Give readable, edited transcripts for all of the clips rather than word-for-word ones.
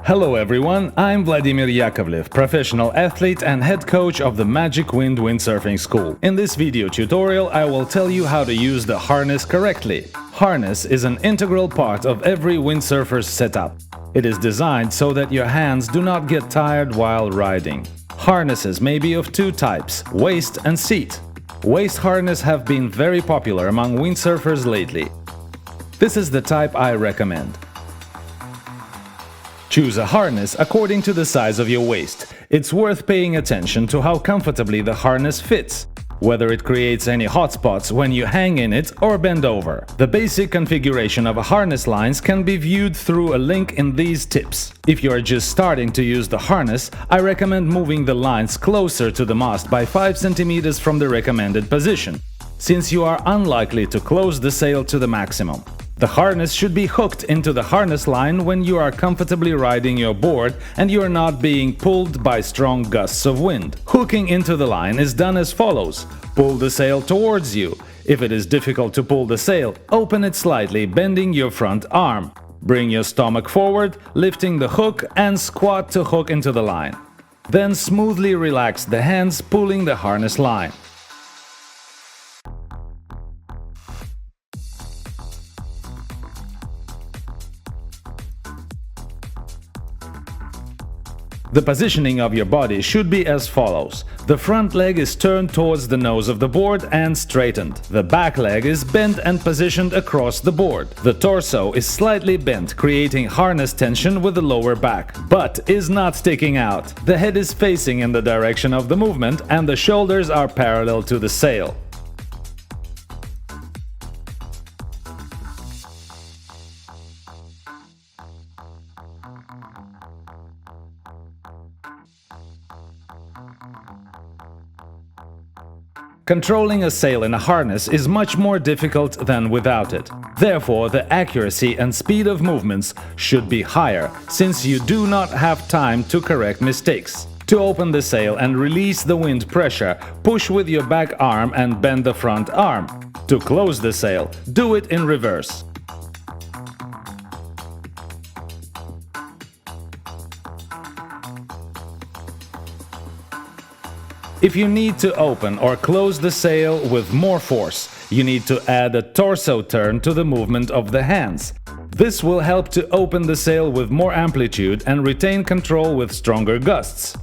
Hello everyone, I'm Vladimir Yakovlev, professional athlete and head coach of the Magic Wind Windsurfing School. In this video tutorial, I will tell you how to use the harness correctly. Harness is an integral part of every windsurfer's setup. It is designed so that your hands do not get tired while riding. Harnesses may be of two types, waist and seat. Waist harness have been very popular among windsurfers lately. This is the type I recommend. Choose a harness according to the size of your waist. It's worth paying attention to how comfortably the harness fits, whether it creates any hot spots when you hang in it or bend over. The basic configuration of a harness lines can be viewed through a link in these tips. If you are just starting to use the harness, I recommend moving the lines closer to the mast by 5 cm from the recommended position, since you are unlikely to close the sail to the maximum. The harness should be hooked into the harness line when you are comfortably riding your board and you are not being pulled by strong gusts of wind. Hooking into the line is done as follows. Pull the sail towards you. If it is difficult to pull the sail, open it slightly, bending your front arm. Bring your stomach forward, lifting the hook, and squat to hook into the line. Then smoothly relax the hands, pulling the harness line. The positioning of your body should be as follows. The front leg is turned towards the nose of the board and straightened. The back leg is bent and positioned across the board. The torso is slightly bent, creating harness tension with the lower back, but is not sticking out. The head is facing in the direction of the movement and the shoulders are parallel to the sail. Controlling a sail in a harness is much more difficult than without it. Therefore, the accuracy and speed of movements should be higher, since you do not have time to correct mistakes. To open the sail and release the wind pressure, push with your back arm and bend the front arm. To close the sail, do it in reverse. If you need to open or close the sail with more force, you need to add a torso turn to the movement of the hands. This will help to open the sail with more amplitude and retain control with stronger gusts.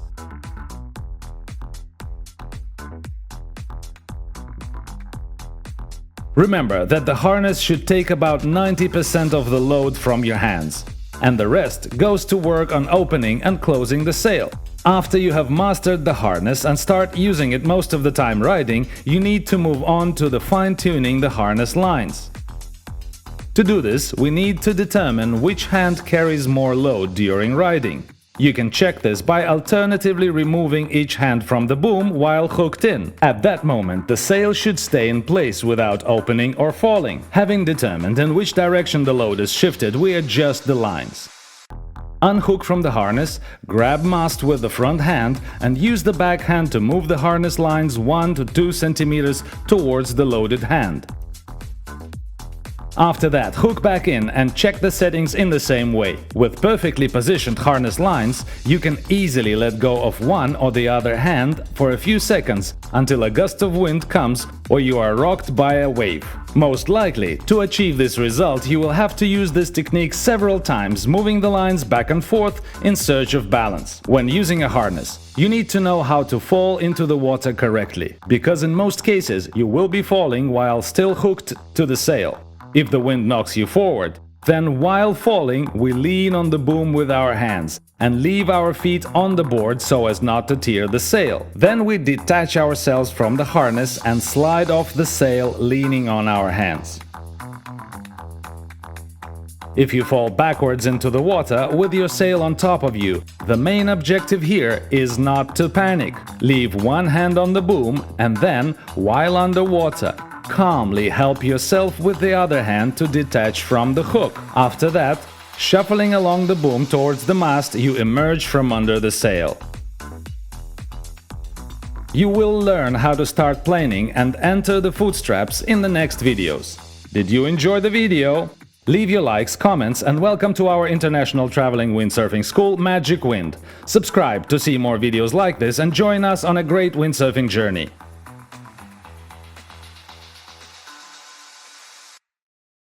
Remember that the harness should take about 90% of the load from your hands, and the rest goes to work on opening and closing the sail. After you have mastered the harness and start using it most of the time riding, you need to move on to the fine-tuning the harness lines. To do this, we need to determine which hand carries more load during riding. You can check this by alternatively removing each hand from the boom while hooked in. At that moment, the sail should stay in place without opening or falling. Having determined in which direction the load is shifted, we adjust the lines. Unhook from the harness, grab mast with the front hand and use the back hand to move the harness lines 1 to 2 centimeters towards the loaded hand. After that, hook back in and check the settings in the same way. With perfectly positioned harness lines, you can easily let go of one or the other hand for a few seconds until a gust of wind comes or you are rocked by a wave. Most likely, to achieve this result, you will have to use this technique several times, moving the lines back and forth in search of balance. When using a harness, you need to know how to fall into the water correctly, because in most cases you will be falling while still hooked to the sail. If the wind knocks you forward, then while falling, we lean on the boom with our hands and leave our feet on the board so as not to tear the sail. Then we detach ourselves from the harness and slide off the sail, leaning on our hands. If you fall backwards into the water with your sail on top of you, the main objective here is not to panic. Leave one hand on the boom and then, while underwater, calmly help yourself with the other hand to detach from the hook. After that, shuffling along the boom towards the mast, you emerge from under the sail. You will learn how to start planing and enter the foot straps in the next videos. Did you enjoy the video? Leave your likes, comments, and welcome to our international traveling windsurfing school, Magic Wind. Subscribe to see more videos like this and join us on a great windsurfing journey.